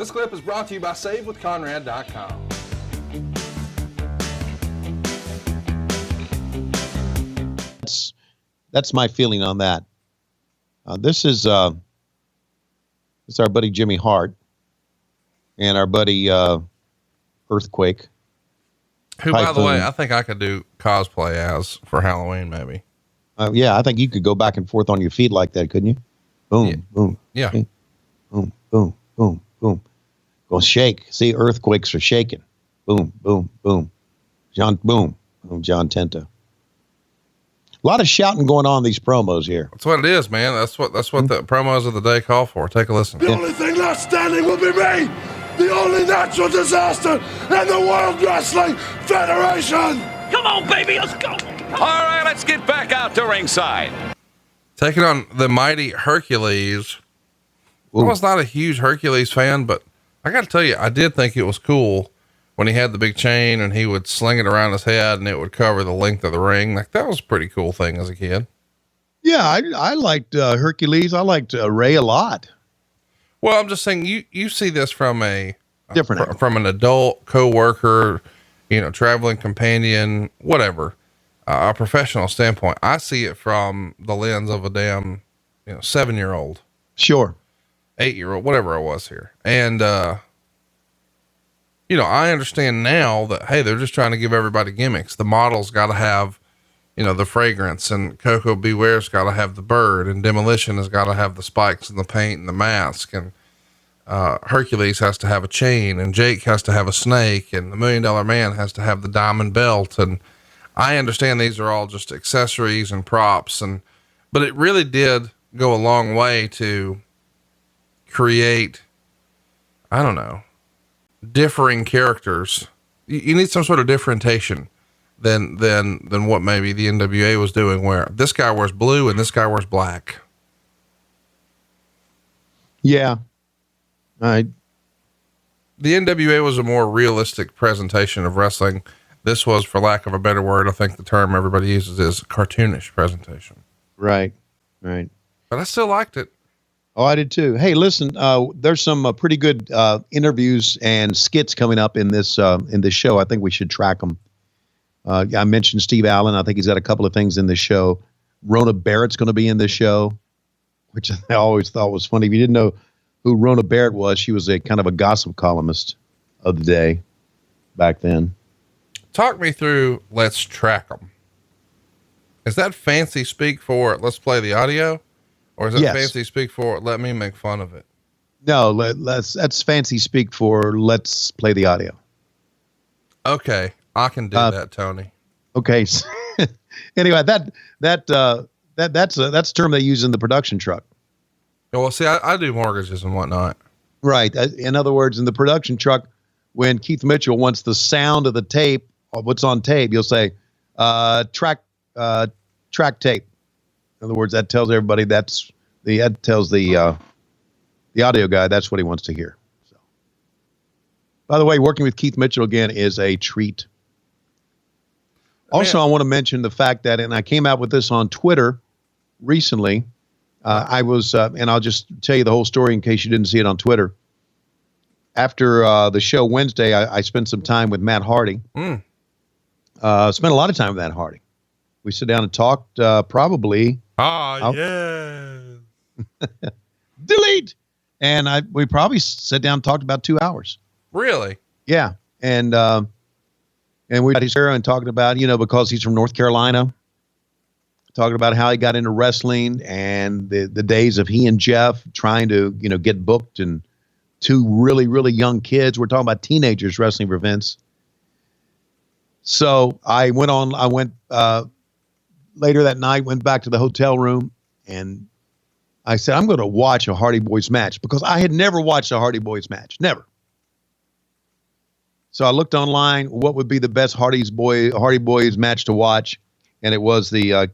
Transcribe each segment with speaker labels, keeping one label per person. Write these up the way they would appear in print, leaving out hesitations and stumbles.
Speaker 1: This clip is brought to you by SaveWithConrad.com.
Speaker 2: That's my feeling on that. This is our buddy Jimmy Hart and our buddy Earthquake.
Speaker 1: Who, by the way, I think I could do cosplay as for Halloween, maybe.
Speaker 2: Yeah, I think you could go back and forth on your feet like that, couldn't you? Boom,
Speaker 1: yeah.
Speaker 2: Boom.
Speaker 1: Yeah.
Speaker 2: Boom, boom, boom, boom. Go shake. See, earthquakes are shaking. Boom, boom, boom. Boom, John Tenta. A lot of shouting going on in these promos here.
Speaker 1: That's what it is, man. That's what the promos of the day call for. Take a listen.
Speaker 3: The only thing left standing will be me, the only natural disaster in the World Wrestling Federation.
Speaker 4: Come on, baby, let's go. All right, let's get back out to ringside.
Speaker 1: Taking on the mighty Hercules.
Speaker 2: Ooh.
Speaker 1: I was not a huge Hercules fan, but I got to tell you, I did think it was cool when he had the big chain and he would sling it around his head and it would cover the length of the ring. Like, that was a pretty cool thing as a kid.
Speaker 2: Yeah, I liked Hercules. I liked Ray a lot.
Speaker 1: Well, I'm just saying you see this from
Speaker 2: Different
Speaker 1: from an adult co-worker, traveling companion, whatever, a professional standpoint. I see it from the lens of a damn, 7-year-old.
Speaker 2: Sure.
Speaker 1: 8-year-old, whatever I was here. And, I understand now that, hey, they're just trying to give everybody gimmicks. The model's got to have, the fragrance, and Coco Beware's got to have the bird, and Demolition has got to have the spikes and the paint and the mask. And, Hercules has to have a chain, and Jake has to have a snake, and the $1 Million Man has to have the diamond belt. And I understand these are all just accessories and props, but it really did go a long way to create, I don't know, differing characters. You need some sort of differentiation than what maybe the NWA was doing, where this guy wears blue and this guy wears black.
Speaker 2: Yeah.
Speaker 1: The NWA was a more realistic presentation of wrestling. This was, for lack of a better word, I think the term everybody uses is cartoonish presentation.
Speaker 2: Right. Right.
Speaker 1: But I still liked it.
Speaker 2: Oh, I did too. Hey, listen, there's some pretty good interviews and skits coming up in this show. I think we should track them. I mentioned Steve Allen. I think he's got a couple of things in this show. Rona Barrett's going to be in this show, which I always thought was funny. If you didn't know who Rona Barrett was, she was a kind of a gossip columnist of the day back then.
Speaker 1: Talk me through Let's Track 'em. Is that fancy speak for let's play the audio? Or is it fancy speak for let me make fun of it?
Speaker 2: No, that's fancy speak for let's play the audio.
Speaker 1: Okay. I can do that, Tony.
Speaker 2: Okay. Anyway, that's a term they use in the production truck.
Speaker 1: Well, see, I do mortgages and whatnot.
Speaker 2: Right. In other words, in the production truck, when Keith Mitchell wants the sound of the tape, or what's on tape, you'll say, track tape. In other words, that tells everybody that tells the audio guy that's what he wants to hear. So, by the way, working with Keith Mitchell again is a treat. Also, I want to mention the fact that, and I came out with this on Twitter recently. I was, and I'll just tell you the whole story in case you didn't see it on Twitter. After the show Wednesday, I spent some time with Matt Hardy. Spent a lot of time with Matt Hardy. We sat down and talked probably. Delete. And we probably sat down and talked about 2 hours.
Speaker 1: Really?
Speaker 2: Yeah. And we got his here and talking about, because he's from North Carolina, talking about how he got into wrestling and the days of he and Jeff trying to, get booked, and 2 really, really young kids. We're talking about teenagers wrestling for Vince. So I went later that night, went back to the hotel room, and I said, I'm going to watch a Hardy Boys match, because I had never watched a Hardy Boys match. Never. So I looked online, what would be the best Hardy Boys match to watch? And it was the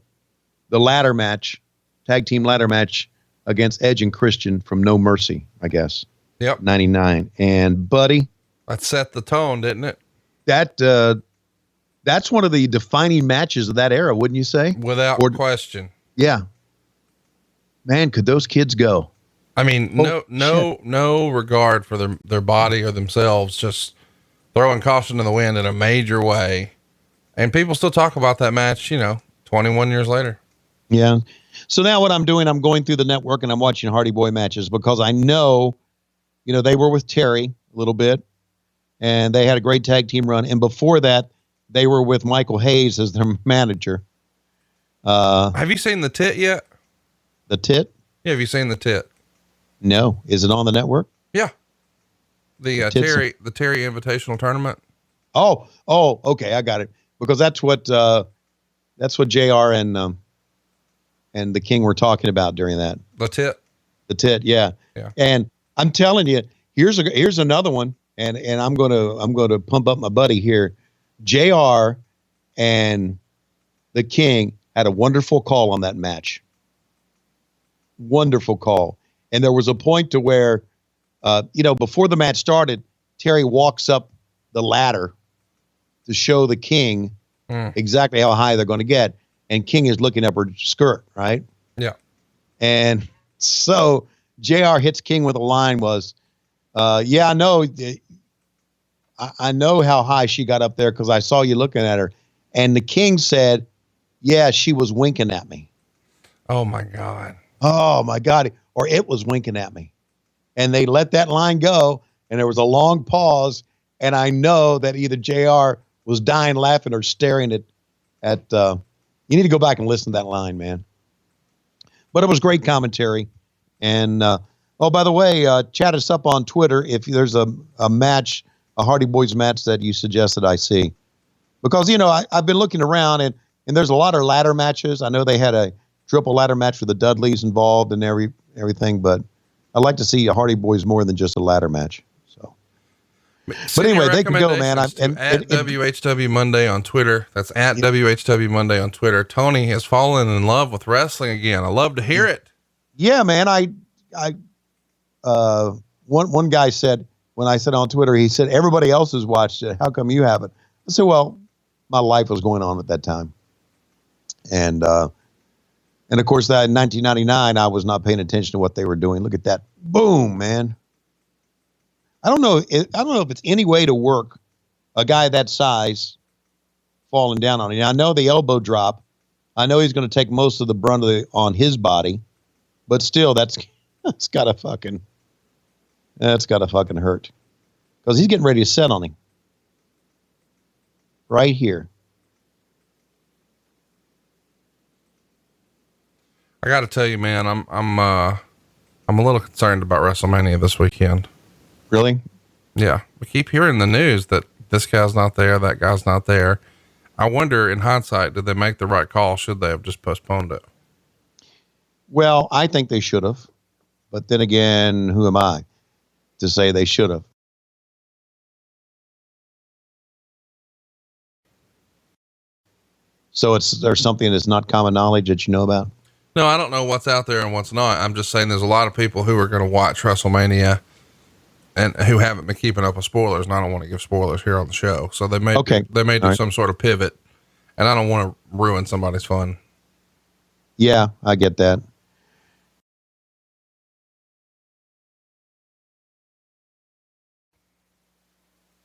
Speaker 2: ladder match, tag team ladder match against Edge and Christian from No Mercy, I guess.
Speaker 1: Yep.
Speaker 2: 99. And buddy,
Speaker 1: that set the tone, didn't it?
Speaker 2: That's one of the defining matches of that era, wouldn't you say?
Speaker 1: Without question.
Speaker 2: Yeah. Man, could those kids go?
Speaker 1: I mean, no regard for their body or themselves, just throwing caution to the wind in a major way. And people still talk about that match, 21 years later.
Speaker 2: Yeah. So now what I'm doing, I'm going through the network and I'm watching Hardy Boy matches because I know, they were with Terry a little bit and they had a great tag team run. And before that, they were with Michael Hayes as their manager.
Speaker 1: Have you seen the Tit yet?
Speaker 2: The Tit?
Speaker 1: Yeah. Have you seen the Tit?
Speaker 2: No. Is it on the network?
Speaker 1: Yeah. The Terry Invitational Tournament.
Speaker 2: Oh, okay. I got it. Because that's what JR and the King were talking about during that.
Speaker 1: The
Speaker 2: Tit. Yeah.
Speaker 1: Yeah.
Speaker 2: And I'm telling you, here's another one. And I'm going to pump up my buddy here. JR and the King had a wonderful call on that match. Wonderful call. And there was a point to where, before the match started, Terry walks up the ladder to show the King exactly how high they're going to get. And King is looking up her skirt, right?
Speaker 1: Yeah.
Speaker 2: And so JR hits King with a line was, I know. I know how high she got up there because I saw you looking at her. And the King said, yeah, she was winking at me.
Speaker 1: Oh, my God.
Speaker 2: Oh, my God. Or it was winking at me. And they let that line go. And there was a long pause. And I know that either JR was dying laughing or staring at you need to go back and listen to that line, man. But it was great commentary. And, by the way, chat us up on Twitter if there's a match, a Hardy Boys match that you suggested I see. Because, I've been looking around and there's a lot of ladder matches. I know they had a triple ladder match with the Dudleys involved and everything, but I'd like to see a Hardy Boys more than just a ladder match. So, but anyway, they can go, man.
Speaker 1: At WHW Monday on Twitter. That's at WHW Monday on Twitter. Tony has fallen in love with wrestling again. I love to hear it.
Speaker 2: Yeah, man. One guy said, when I said on Twitter, he said, everybody else has watched it. How come you haven't? I said, well, my life was going on at that time. And of course that in 1999, I was not paying attention to what they were doing. Look at that. Boom, man. I don't know if it's any way to work a guy that size falling down on it. I know the elbow drop. I know he's going to take most of the brunt on his body, but still that's gotta fucking hurt because he's getting ready to set on him right here.
Speaker 1: I got to tell you, man, I'm a little concerned about WrestleMania this weekend.
Speaker 2: Really?
Speaker 1: Yeah. We keep hearing the news that this guy's not there, that guy's not there. I wonder in hindsight, did they make the right call? Should they have just postponed it?
Speaker 2: Well, I think they should have, but then again, who am I to say they should have? So there's something that's not common knowledge that you know about?
Speaker 1: No, I don't know what's out there and what's not. I'm just saying there's a lot of people who are going to watch WrestleMania and who haven't been keeping up with spoilers. And I don't want to give spoilers here on the show. So they may do some sort of pivot and I don't want to ruin somebody's fun.
Speaker 2: Yeah, I get that.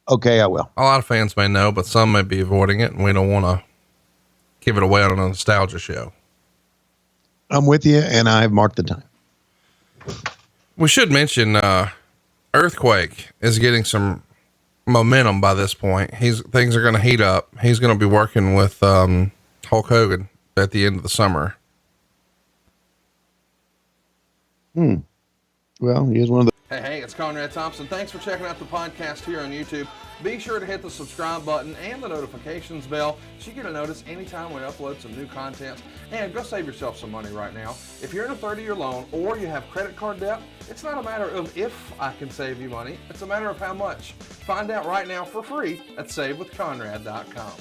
Speaker 2: Okay, I will.
Speaker 1: A lot of fans may know, but some may be avoiding it and we don't want to give it away on a nostalgia show.
Speaker 2: I'm with you, and I've marked the time.
Speaker 1: We should mention Earthquake is getting some momentum by this point. Things are going to heat up. He's going to be working with Hulk Hogan at the end of the summer.
Speaker 2: Well, he is one of the...
Speaker 1: Hey, it's Conrad Thompson. Thanks for checking out the podcast here on YouTube. Be sure to hit the subscribe button and the notifications bell so you get a notice anytime we upload some new content. And go save yourself some money right now. If you're in a 30-year loan or you have credit card debt, it's not a matter of if I can save you money. It's a matter of how much. Find out right now for free at SaveWithConrad.com.